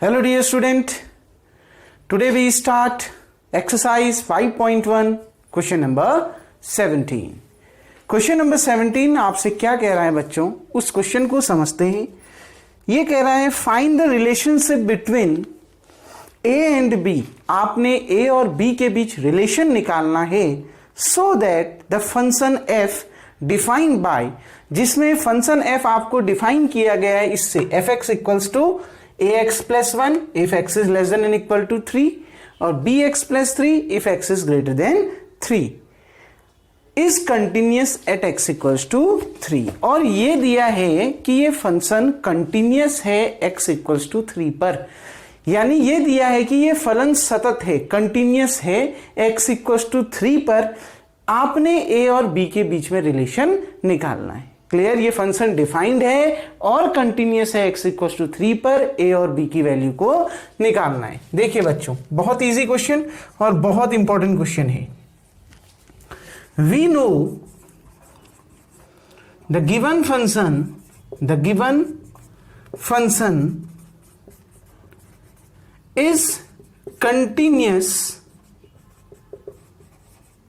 Hello dear student, today we start exercise 5.1 question number 17. Question number 17 आपसे क्या कह रहा है बच्चों, उस क्वेश्चन को समझते हैं। ये कह रहा है find the relationship between A and B. आपने ए और बी के बीच रिलेशन निकालना है so that the function f defined by, जिसमें फंक्शन एफ आपको डिफाइन किया गया है इससे f x equals to ax plus 1 if x is less than or equal to 3 और bx plus 3 if x is greater than 3 is continuous at x equals to 3। और ये दिया है कि ये फंक्शन कंटिन्यूस है x equals to 3 पर, यानी ये दिया है कि ये फलन सतत है, कंटिन्यूस है x equals to 3 पर। आपने a और b के बीच में रिलेशन निकालना है। क्लियर, ये फंक्शन डिफाइंड है और कंटिन्यूस है x इक्वल्स टू 3 पर, a और b की वैल्यू को निकालना है। देखिए बच्चों, बहुत इजी क्वेश्चन और बहुत इंपॉर्टेंट क्वेश्चन है। We know the given function is continuous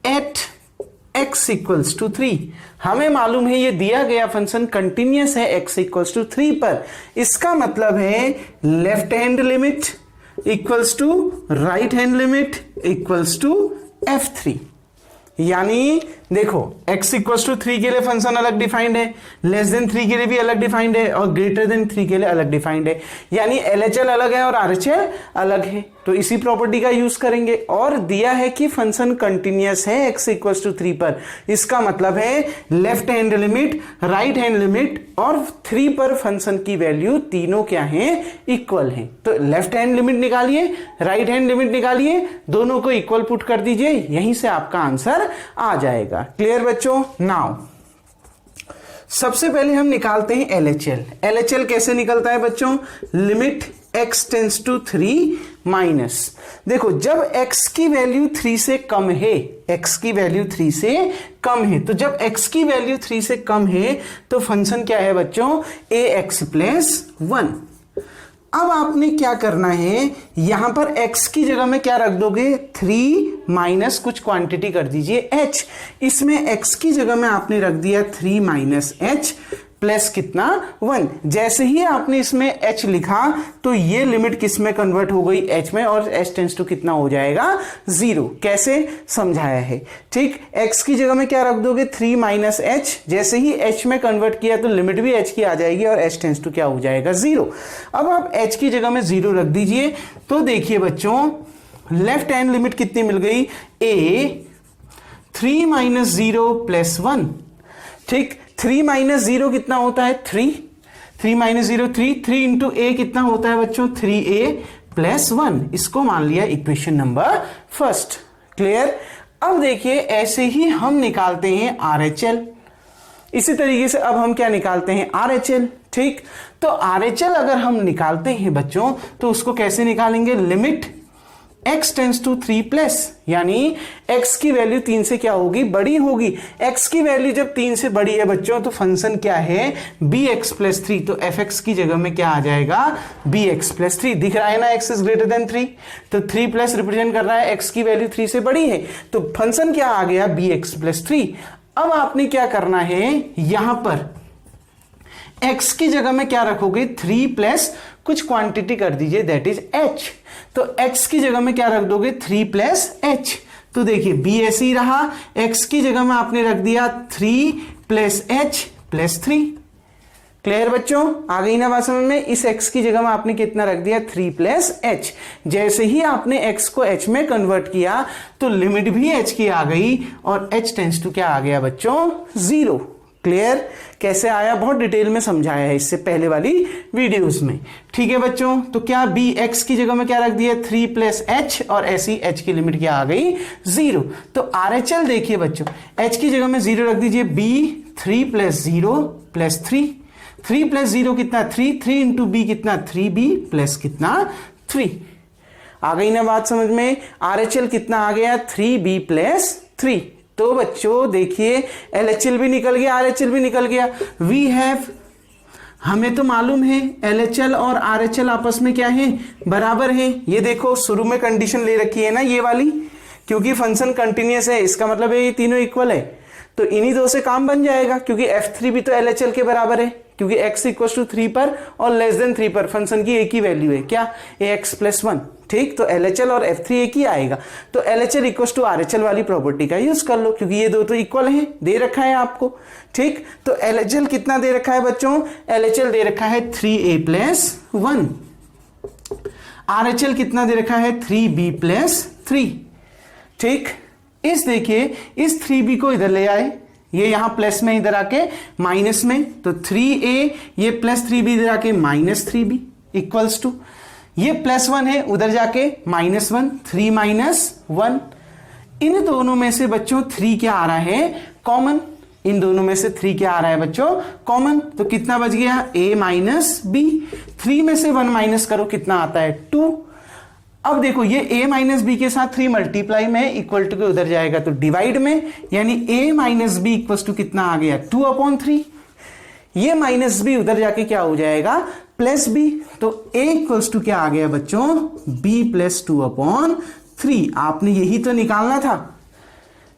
at x equals to 3। हमें मालूम है ये दिया गया फंक्शन कंटिन्यूस है x इक्वल्स टू 3 पर। इसका मतलब है left hand limit equals to right hand limit equals to f3। यानी देखो x इक्वल्स टू 3 के लिए फंक्शन अलग डिफाइंड है, लेस देन 3 के लिए भी अलग डिफाइंड है और ग्रेटर देन 3 के लिए अलग डिफाइंड है। यानी LHL अलग है और RHL अलग है, तो इसी प्रॉपर्टी का यूज करेंगे। और दिया है कि फंक्शन कंटिन्यूस है x इक्वल्स टू 3 पर। इसका मतलब है left hand limit, right hand limit और 3 पर फंक्शन की वैल्यू तीनों क्या है, इक्वल है। तो लेफ्ट हैंड लिमिट निकालिए, राइट हैंड लिमिट निकालिए, दोनों को इक्वल पुट कर दीजिए, यहीं से आपका आंसर आ जाएगा। क्लियर बच्चों? नाउ सबसे पहले हम निकालते हैं LHL। LHL कैसे निकलता है बच्चों? Limit x tends to 3 minus, देखो जब x की वैल्यू 3 से कम है, x की वैल्यू 3 से कम है, तो जब x की वैल्यू 3 से कम है तो फंक्शन क्या है बच्चों, ax प्लस 1। अब आपने क्या करना है, यहां पर x की जगह में क्या रख दोगे, 3 माइनस कुछ क्वांटिटी कर दीजिए h। इसमें x की जगह में आपने रख दिया 3 माइनस h प्लस कितना, 1। जैसे ही आपने इसमें h लिखा तो ये लिमिट किस में कन्वर्ट हो गई, h में, और h टेंस टू कितना हो जाएगा, 0। कैसे समझाया है, ठीक। x की जगह में क्या रख दोगे, 3 माइनस h। जैसे ही h में कन्वर्ट किया तो लिमिट भी h की आ जाएगी और h टेंस टू क्या हो जाएगा, 0। अब आप h की जगह में 0 रख दीजिए। तो देखिए बच्चों, लेफ्ट हैंड लिमिट कितनी मिल गई, a 3 माइनस 0 प्लस 1, ठीक। 3 माइनस 0 कितना होता है, 3। 3 माइनस 0 3, 3 इंटू a कितना होता है बच्चों, 3a प्लस 1। इसको मान लिया इक्वेशन नंबर फर्स्ट। क्लियर? अब देखिए ऐसे ही हम निकालते हैं RHL। इसी तरीके से अब हम क्या निकालते हैं, RHL, ठीक। तो RHL अगर हम निकालते हैं बच्चों तो उसको कैसे निकालेंगे, limit x tends to 3 plus, यानी x की वैल्यू 3 से क्या होगी, बड़ी होगी। x की वैल्यू जब 3 से बड़ी है बच्चों तो फंक्शन क्या है, bx प्लस 3। तो fx की जगह में क्या आ जाएगा, bx प्लस 3। दिख रहा है ना, x इज ग्रेटर देन 3, तो 3 प्लस रिप्रेजेंट कर रहा है x की वैल्यू 3 से बड़ी है, तो फंक्शन क्या आ गया, bx प्लस 3। अब आपने क्या करना है, यहां पर x की जगह में क्या रखोगे, 3 प्लस कुछ क्वांटिटी कर दीजिए, दैट इज h। तो x की जगह में क्या रख दोगे, 3 प्लस h। तो देखिए b ऐसे ही रहा, x की जगह में आपने रख दिया 3 प्लस h प्लस 3। क्लियर बच्चों? आ गई ना बात समझ में? इस x की जगह में आपने कितना रख दिया, 3 प्लस h। जैसे ही आपने x को h में कन्वर्ट किया तो लिमिट भी h की आ गई और h टेंस टू क्या आ गया बच्चों, 0। क्लियर? कैसे आया, बहुत डिटेल में समझाया है इससे पहले वाली वीडियोस में, ठीक है बच्चों। तो क्या b x की जगह में क्या रख दिया, 3 प्लस h, और ऐसी h की लिमिट क्या आ गई, 0। तो RHL देखिए बच्चों, h की जगह में 0 रख दीजिए, b 3 प्लस 0 प्लस 3। 3 प्लस 0 कितना, 3। 3 इंटू b कितना, 3b प्लस कितना, 3। आ गई ना बात समझ में? RHL कितना आ गया, 3b प्लस 3। तो बच्चों देखिए LHL भी निकल गया, RHL भी निकल गया। वी हैव हमें तो मालूम है LHL और RHL आपस में क्या है, बराबर है। ये देखो शुरू में कंडीशन ले रखी है ना ये वाली, क्योंकि फंक्शन कंटिन्यूअस है, इसका मतलब है ये तीनों इक्वल है, तो इन्हीं दो से काम बन जाएगा, क्योंकि F3 भी तो LHL के बराबर है, क्योंकि x इक्वल टू 3 पर और लेस देन 3 पर फंक्शन की एक ही वैल्यू है, क्या, ax प्लस 1। ठीक, तो LHL और F3 एक ही आएगा, तो LHL इक्वल टू RHL वाली प्रॉपर्टी का यूज कर लो, क्योंकि ये दो तो इक्वल है, दे रखा है आपको। ठीक, तो LHL कितना दे रखा है बच्चों, LHL दे रखा है 3a प्लस 1, RHL कितना दे रखा है 3b प्लस 3। ठीक, इस देखिए इस 3b को इधर ले आए, ये यहां प्लस में इधर आके माइनस में, तो 3a ये प्लस 3b इधर आके माइनस 3b इक्वल्स टू, ये प्लस 1 है उधर जाके माइनस 1, 3 माइनस 1। इन दोनों में से बच्चों 3 क्या आ रहा है, कॉमन। इन दोनों में से 3 क्या आ रहा है बच्चों, कॉमन। तो कितना बच गया, a माइनस b। 3 में से 1 माइनस करो, कितना आता है 2। अब देखो ये a माइनस बी के साथ 3 मल्टीप्लाई में इक्वल टू के उधर जाएगा तो डिवाइड में, यानी a minus b equal to कितना आ गया 2/3। ये माइनस बी उधर जाके क्या हो जाएगा प्लस बी, तो a इक्वल टू क्या आ गया बच्चों b प्लस 2/3। आपने यही तो निकालना था,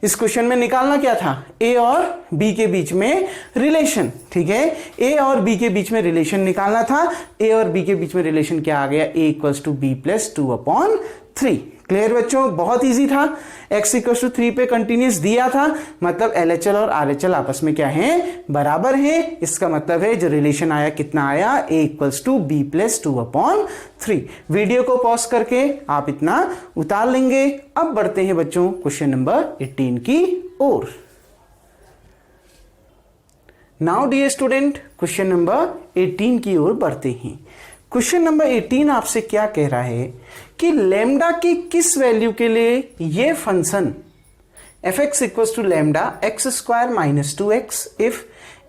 इस क्वेश्चन में निकालना क्या था, a और b के बीच में रिलेशन। ठीक है, a और b के बीच में रिलेशन निकालना था, a और b के बीच में रिलेशन क्या आ गया, a equals to b plus 2/3। Clear बच्चों, बहुत इजी था। x इक्वल्स टू 3 पे कंटिन्यूस दिया था, मतलब LHL और RHL आपस में क्या है, बराबर है। इसका मतलब है जो रिलेशन आया कितना आया, a equals to b plus 2/3। Video को पॉज करके आप इतना उतार लेंगे। अब बढ़ते हैं बच्चों क्वेश्चन नंबर 18 की ओर। Now dear student, question number 18 की ओर बढ़ते हैं। क्वेश्चन नंबर 18 आपसे क्या कह रहा है कि लैम्डा की किस वैल्यू के लिए ये function fx equals to lambda x square minus 2x if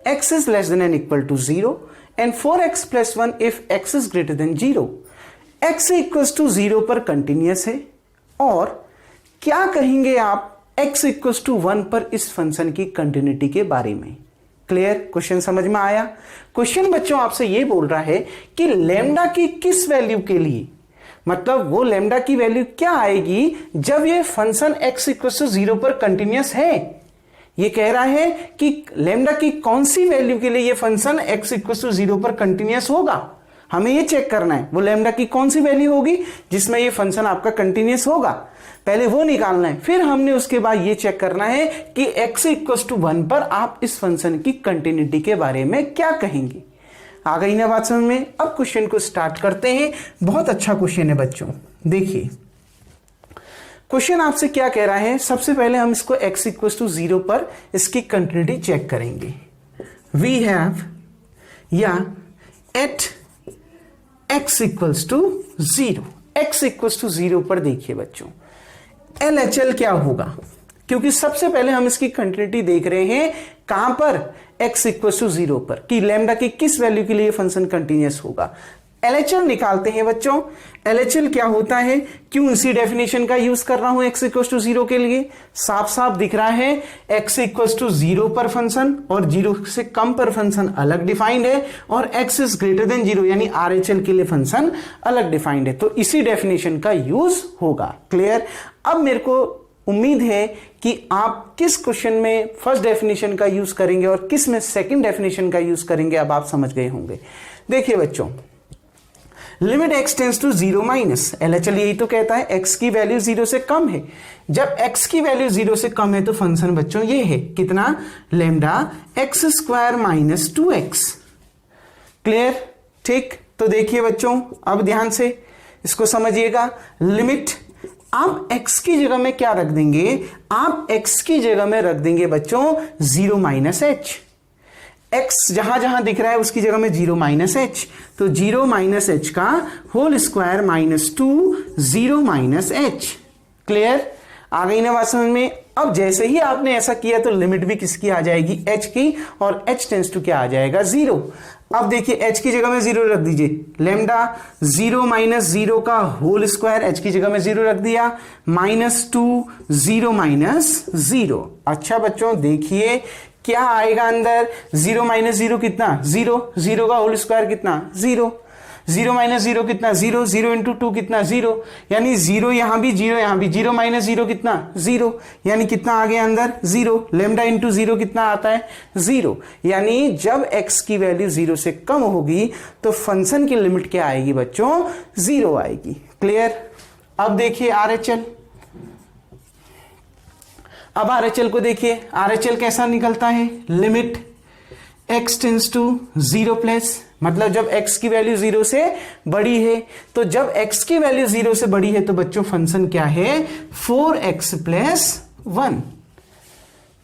x is less than and equal to 0 and 4x plus 1 if x is greater than 0, x equals to 0 पर कंटिन्यूअस है, और क्या कहेंगे आप x इक्वल्स टू 1 पर इस function की continuity के बारे में। क्लियर, क्वेश्चन समझ में आया। क्वेश्चन बच्चों आपसे ये बोल रहा है कि लैम्डा की किस वैल्यू के लिए, मतलब वो लैम्डा की वैल्यू क्या आएगी जब ये फंक्शन x इक्वल्स टू 0 पर कंटिन्यूअस है। ये कह रहा है कि लैम्डा की कौन सी वैल्यू के लिए ये फंक्शन x इक्वल्स टू 0 पर कंटिन्यूअस होगा। हमें ये चेक करना है वो लैम्डा की कौन सी वैल्यू होगी जिसमें ये फंक्शन आपका कंटिन्यूअस होगा, पहले वो निकालना है। फिर हमने उसके बाद ये चेक करना है कि x इक्वल्स टू 1 पर आप इस फंक्शन की कंटिन्यूटी के बारे में क्या कहेंगे। आ गई ना बात समझ में। अब क्वेश्चन को स्टार्ट करते हैं। बहुत अच्छा क्वेश्चन है बच्चों। देखिए क्वेश्चन आपसे क्या कह रहा है, सबसे पहले हम इसको x इक्वल्स टू 0 पर इसकी कंटिन्यूटी चेक करेंगे। वी हैव या at x equals to 0, x equals to 0 पर देखिए बच्चों LHL क्या होगा, क्योंकि सबसे पहले हम इसकी कंटिन्यूटी देख रहे हैं कहां पर, x इक्वल्स टू 0 पर, कि लैम्डा की किस वैल्यू के लिए फंक्शन कंटिन्यूअस होगा। LHL निकालते हैं बच्चों। LHL क्या होता है, क्यों इसी डेफिनेशन का यूज कर रहा हूं x इक्वल्स टू 0 के लिए, साफ साफ दिख रहा है x इक्वल्स टू 0 पर फंक्शन और 0 से कम पर फंक्शन अलग डिफाइंड है, और x इज ग्रेटर देन 0 यानी RHL के लिए फंक्शन अलग डिफाइंड है, तो इसी डेफिनेशन का यूज होगा। क्लियर। अब मेरे को उम्मीद है कि आप किस क्वेश्चन में फर्स्ट डेफिनेशन का यूज करेंगे और किस में सेकंड डेफिनेशन का यूज करेंगे, अब आप समझ गए होंगे। देखिए बच्चों, limit x tends to 0 minus, LHL यही तो कहता है x की वैल्यू 0 से कम है। जब x की वैल्यू 0 से कम है तो फंक्शन बच्चों ये है कितना, lambda x square minus 2x। Clear, ठीक। तो देखिए बच्चों अब ध्यान से इसको समझिएगा। लिमिट आप x की जगह में क्या रख देंगे, आप x की जगह में रख देंगे बच्चों 0 माइनस h। x जहां जहां दिख रहा है उसकी जगह में 0 माइनस h, तो 0 माइनस h का whole square minus 2 0 minus h। Clear, आ गई ना बात समझ में। अब जैसे ही आपने ऐसा किया तो लिमिट भी किसकी आ जाएगी, h की, और h टेंस टू क्या आ जाएगा 0। अब देखिए h की जगह में 0 रख दीजिए, लैम्डा 0 माइनस 0 का होल स्क्वायर h की जगह में 0 रख दिया, माइनस 2 0 माइनस 0। अच्छा बच्चों देखिए क्या आएगा अंदर, 0 माइनस 0 कितना 0, 0 का होल स्क्वायर कितना 0, 0 माइनस 0 कितना 0, 0 इंटू 2 कितना 0, यानी 0 यहां भी 0 यहां भी, 0 माइनस 0 कितना 0, यानी कितना आ गया अंदर 0, लेमडा इंटू 0 कितना आता है 0, यानी जब x की वैल्यू 0 से कम होगी तो फंक्शन की लिमिट क्या आएगी बच्चों, 0 आएगी। क्लियर। अब देखिए RHL, अब RHL को देखिए, RHL कैसा निकलता है, limit x tends to 0 plus, मतलब जब x की वैल्यू 0 से बड़ी है, तो जब x की वैल्यू 0 से बड़ी है तो बच्चों फंक्शन क्या है, 4x प्लस 1।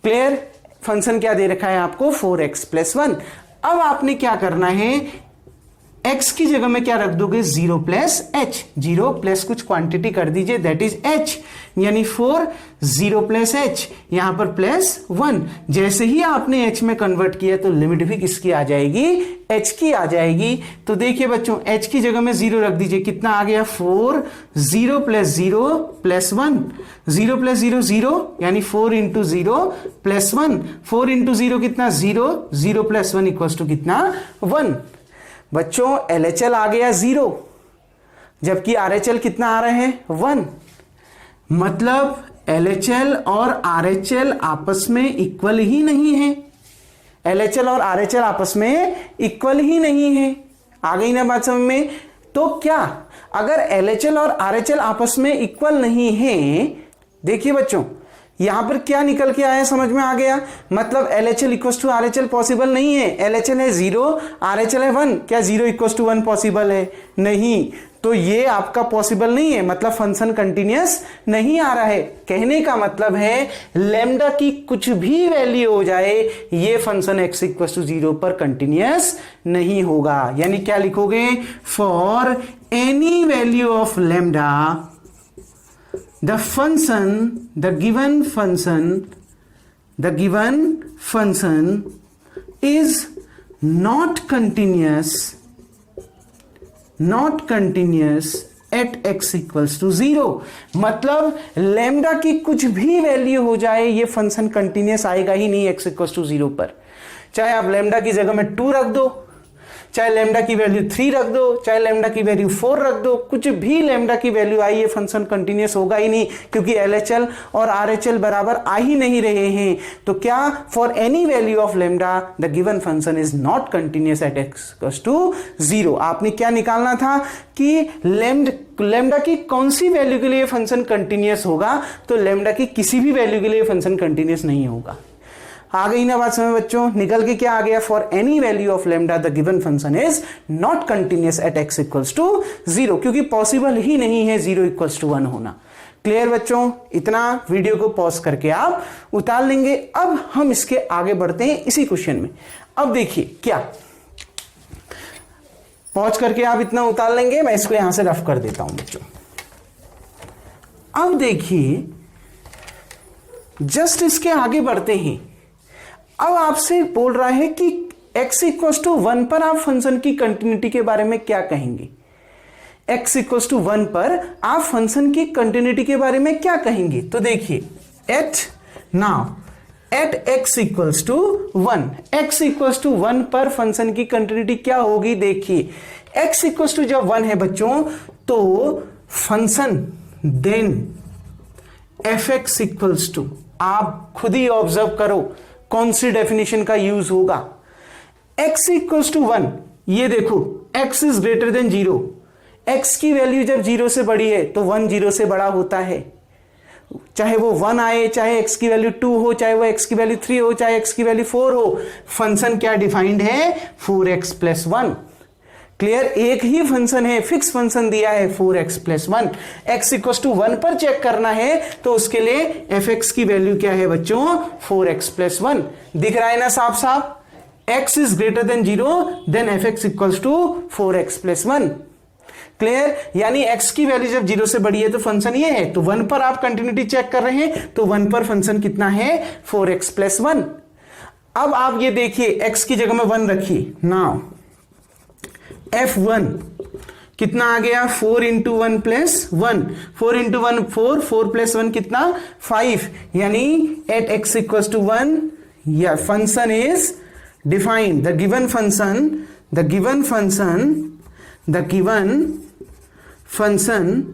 क्लियर। फंक्शन क्या दे रखा है आपको, 4x प्लस 1। अब आपने क्या करना है, x की जगह में क्या रख दोगे, 0 प्लस h, 0 प्लस कुछ क्वांटिटी कर दीजिए दैट इज h, यानी 4 0 प्लस h, यहां पर प्लस 1। जैसे ही आपने h में कन्वर्ट किया तो लिमिट भी किसकी आ जाएगी, h की आ जाएगी। तो देखिए बच्चों h की जगह में 0 रख दीजिए, कितना आ गया 4, 0 प्लस 0 प्लस 1, 0 प्लस 0 0, यानी 4 इंटू 0 प्लस 1, 4 इंटू 0 कितना 0, 0 प्लस 1 इक्वल्स टू कितना 1। बच्चों LHL आ गया 0, जबकि RHL कितना आ रहा है 1, मतलब LHL और RHL आपस में इक्वल ही नहीं है, LHL और RHL आपस में इक्वल ही नहीं है। आ गई ना बात समझ में। तो क्या अगर LHL और RHL आपस में इक्वल नहीं है, देखिए बच्चों यहां पर क्या निकल के आया, समझ में आ गया, मतलब LHL equal to RHL possible नहीं है। LHL है 0, RHL है 1, क्या 0 इक्वल टू 1 पॉसिबल है, नहीं, तो ये आपका पॉसिबल नहीं है, मतलब फंक्शन कंटिन्यूअस नहीं आ रहा है। कहने का मतलब है लेमडा की कुछ भी वैल्यू हो जाए ये फंक्शन x इक्वल टू 0 पर कंटिन्यूअस नहीं होगा। यानी क्या लिखोगे, for any value of lambda the given function is not continuous at x equals to 0। मतलब लेमडा की कुछ भी वैल्यू हो जाए ये फंक्शन कंटिन्यूअस आएगा ही नहीं x इक्वल्स टू 0 पर। चाहे आप लेमडा की जगह में 2 रख दो, चाहे लेमडा की वैल्यू 3 रख दो, चाहे लेमडा की वैल्यू 4 रख दो, कुछ भी लेमडा की वैल्यू आई ये फंक्शन कंटिन्यूअस होगा ही नहीं, क्योंकि LHL और RHL बराबर आ ही नहीं रहे हैं। तो क्या, for any value of lambda the given function is not continuous at x equals to 0। आपने क्या निकालना था कि लेमडा की कौन सी वैल्यू के लिए फंक्शन कंटिन्यूअस होगा, तो लेमडा की किसी भी वैल्यू के लिए फंक्शन कंटिन्यूअस नहीं होगा। आ गई ना बात समझ बच्चों, निकल के क्या आ गया, for any value of lambda the given function is not continuous at x equals to 0, क्योंकि पॉसिबल ही नहीं है 0 इक्वल्स टू 1 होना। क्लियर बच्चों, इतना वीडियो को पॉज करके आप उतार लेंगे। अब हम इसके आगे बढ़ते हैं इसी क्वेश्चन में। अब देखिए क्या, पॉज करके आप इतना उतार लेंगे, मैं इसको यहां से रफ कर देता हूं बच्चों। अब देखिए जस्ट इसके आगे बढ़ते हैं। अब आपसे बोल रहा है कि x इक्वल्स टू 1 पर आप फंक्शन की कंटिन्यूटी के बारे में क्या कहेंगे। x इक्वल्स टू 1 पर आप फंक्शन की कंटिन्यूटी के बारे में क्या कहेंगे। तो देखिए at x equals to 1, x equals to 1 पर फंक्शन की कंटिन्यूटी क्या होगी। देखिए x इक्वल्स टू जब 1 है बच्चों तो function then fx equals to, आप खुद ही ऑब्जर्व करो कौन सी डेफिनेशन का यूज होगा। x इक्वल्स टू 1, ये देखो x is greater than 0, x की वैल्यू जब 0 से बड़ी है तो 1 0 से बड़ा होता है, चाहे वो 1 आए, चाहे x की वैल्यू 2 हो, चाहे वो x की वैल्यू 3 हो, चाहे x की वैल्यू 4 हो, फंक्शन क्या डिफाइंड है 4x प्लस 1। क्लियर, एक ही फंक्शन है, फिक्स फंक्शन दिया है 4x plus 1। x equal to 1 पर चेक करना है तो उसके लिए fx की वैल्यू क्या है बच्चों 4x प्लस 1। दिख रहा है ना साफ साफ, x is greater than 0 then fx equal to 4x plus 1। Clear, यानी x की वैल्यू जब 0 से बड़ी है तो फंक्शन ये है, तो 1 पर आप कंटिन्यूटी चेक कर रहे हैं तो 1 पर फंक्शन कितना है 4x प्लस 1। अब आप ये देखिए x की जगह में 1 रखिए, नाउ f1 कितना आ गया 4 इंटू 1 प्लस 1, 4 इंटू 1 4, 4 प्लस 1 कितना 5, यानी एट x इक्वल टू 1 या function is defined, the given function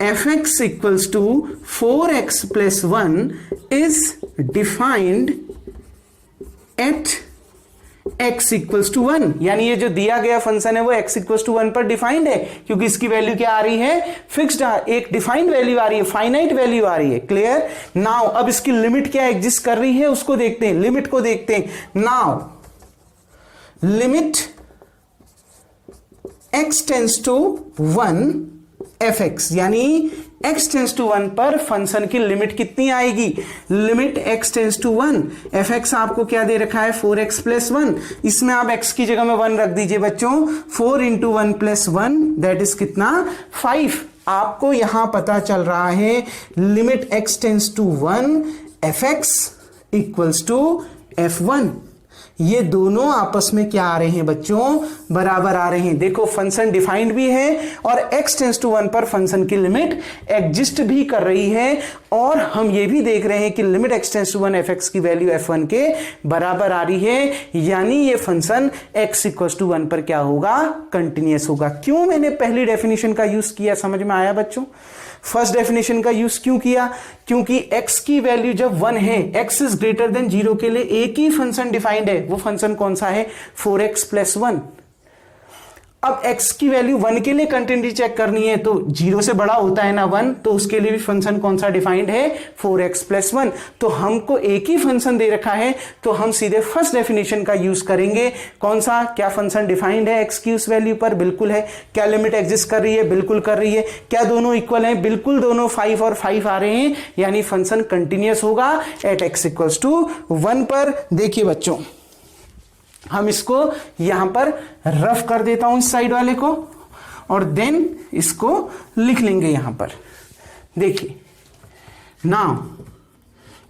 fx equals to 4x plus 1 is defined at x equals to 1। यानी ये जो दिया गया फंक्शन है वो x equals to 1 पर डिफाइंड है, क्योंकि इसकी वैल्यू क्या आ रही है, फिक्स्ड, एक डिफाइंड वैल्यू आ रही है, फाइनाइट वैल्यू आ रही है। क्लियर? नाउ अब इसकी लिमिट क्या एग्जिस्ट कर रही है उसको देखते हैं, लिमिट को देखते हैं। Now limit x tends to 1 fx, यानी x टेंड्स टू 1 पर फंक्शन की लिमिट कितनी आएगी, limit x tends to 1, fx आपको क्या दे रखा है 4x प्लस 1, इसमें आप x की जगह में 1 रख दीजिए बच्चों, 4 इंटू 1 प्लस 1 दैट इज कितना 5। आपको यहां पता चल रहा है limit x tends to 1 fx equals to f1। ये दोनों आपस में क्या आ रहे हैं बच्चों, बराबर आ रहे हैं। देखो फंक्शन डिफाइंड भी है और x टेंड्स टू 1 पर फंक्शन की लिमिट एग्जिस्ट भी कर रही है, और हम ये भी देख रहे हैं कि limit x tends to 1 fx की वैल्यू f1 के बराबर आ रही है, यानी ये फंक्शन x इक्वल्स टू 1 पर क्या होगा, कंटिन्यूअस होगा। क्यों मैंने पहली डेफिनेशन का यूज किया, समझ में आया बच्चों? फर्स्ट डेफिनेशन का यूज क्यों किया, क्योंकि x की वैल्यू जब 1 है, x इज ग्रेटर देन 0 के लिए एक ही फंक्शन डिफाइंड है, वो फंक्शन कौन सा है, 4x प्लस 1। अब x की वैल्यू 1 के लिए कंटिन्यूटी चेक करनी है तो 0 से बड़ा होता है ना 1, तो उसके लिए भी फंक्शन कौन सा डिफाइंड है, 4x प्लस 1। तो हमको एक ही फंक्शन दे रखा है तो हम सीधे फर्स्ट डेफिनेशन का यूज करेंगे। कौन सा, क्या फंक्शन डिफाइंड है x की उस वैल्यू पर, बिल्कुल है। क्या लिमिट एग्जिस्ट कर रही है, बिल्कुल कर रही है। क्या दोनों इक्वल हैं, बिल्कुल दोनों 5 और 5 आ रहे हैं, यानी फंक्शन कंटिन्यूअस होगा एट x इक्वल्स टू 1 पर। देखिए बच्चों हम इसको यहां पर रफ कर देता हूं इस साइड वाले को, और देन इसको लिख लेंगे यहां पर। देखिए नाउ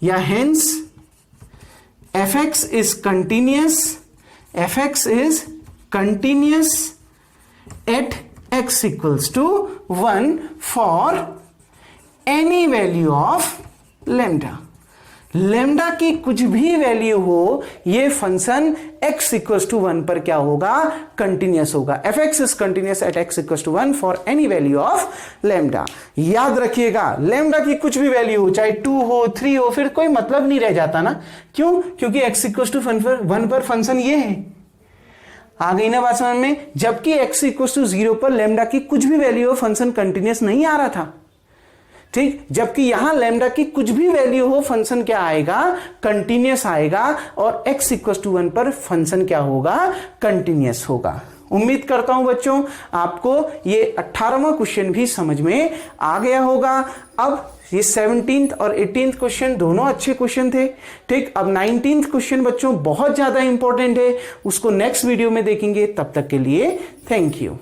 या hence fx is continuous at x equals to 1 for any value of lambda. Lambda की कुछ भी वैल्यू हो, ये फंक्शन x इक्वल्स टू 1 पर क्या होगा, कंटिन्यूअस होगा। fx is continuous at x equals to 1 for any value of lambda. याद रखिएगा लैम्डा की कुछ भी वैल्यू हो, चाहे 2 हो 3 हो, फिर कोई मतलब नहीं रह जाता ना। क्यों, क्योंकि x इक्वल्स टू 1 पर फंक्शन ये है। आ गई ना बात समझ में? जबकि x इक्वल्स टू 0 पर लैम्डा की कुछ भी वैल्यू हो, फंक्शन कंटिन्यूअस नहीं आ रहा था। ठीक, जबकि यहां लैम्डा की कुछ भी वैल्यू हो, फंक्शन क्या आएगा, कंटिन्यूअस आएगा, और x इक्वल्स टू 1 पर फंक्शन क्या होगा, कंटिन्यूअस होगा। उम्मीद करता हूं बच्चों आपको ये 18वां क्वेश्चन भी समझ में आ गया होगा। अब ये 17th और 18th क्वेश्चन दोनों अच्छे क्वेश्चन थे। ठीक, अब 19th क्वेश्चन बच्चों बहुत ज्यादा इंपॉर्टेंट है, उसको नेक्स्ट वीडियो में देखेंगे। तब तक के लिए थैंक यू।